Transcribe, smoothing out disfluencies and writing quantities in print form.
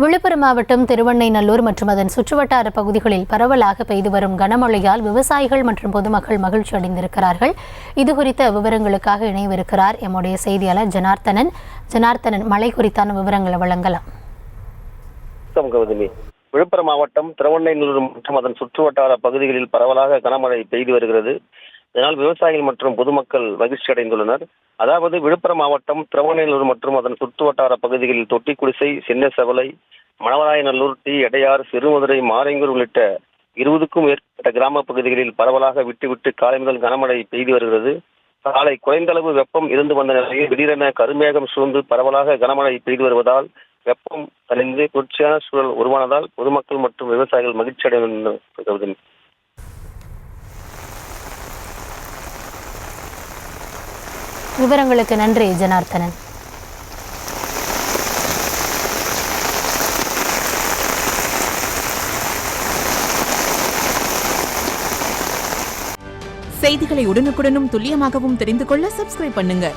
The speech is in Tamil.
விழுப்புரம் மாவட்டம் திருவெண்ணைநல்லூர் மற்றும் அதன் சுற்றுவட்டார பகுதிகளில் பரவலாக பெய்து வரும் கனமழையால் விவசாயிகள் மற்றும் பொதுமக்கள் மகிழ்ச்சி அடைந்திருக்கிறார்கள். இதுகுறித்த விவரங்களுக்காக இணைவிருக்கிறார் எம்முடைய செய்தியாளர் ஜனார்த்தனன். மழை குறித்தான விவரங்களை வழங்கலாம். விழுப்புரம் மாவட்டம் திருவெண்ணைநல்லூர் மற்றும் அதன் சுற்றுவட்டார பகுதிகளில் பரவலாக கனமழை பெய்து வருகிறது. இதனால் விவசாயிகள் மற்றும் பொதுமக்கள் மகிழ்ச்சி அடைந்துள்ளனர். அதாவது விழுப்புரம் மாவட்டம் திருவெண்ணைநல்லூர் மற்றும் அதன் சுற்றுவட்டார பகுதிகளில் தொட்டிக்குடிசை, சின்ன செவலை, மணவராயநல்லூர், டி எடையார், சிறுமதுரை, மாரைங்கூர் உள்ளிட்ட 20க்கும் மேற்பட்ட கிராம பகுதிகளில் பரவலாக விட்டு காலை முதல் கனமழை பெய்து வருகிறது. காலை குறைந்த அளவு வெப்பம் இருந்து வந்த நிலையில் திடீரென கருமேகம் சூழ்ந்து பரவலாக கனமழை பெய்து வருவதால் வெப்பம் தணிந்து குளிர்ச்சியான சூழல் உருவானதால் பொதுமக்கள் மற்றும் விவசாயிகள் மகிழ்ச்சி அடைந்துள்ளனர். விவரங்களுக்கு நன்றி ஜனார்த்தனன். செய்திகளை உடனுக்குடனும் துல்லியமாகவும் தெரிந்து கொள்ள சப்ஸ்கிரைப் பண்ணுங்க.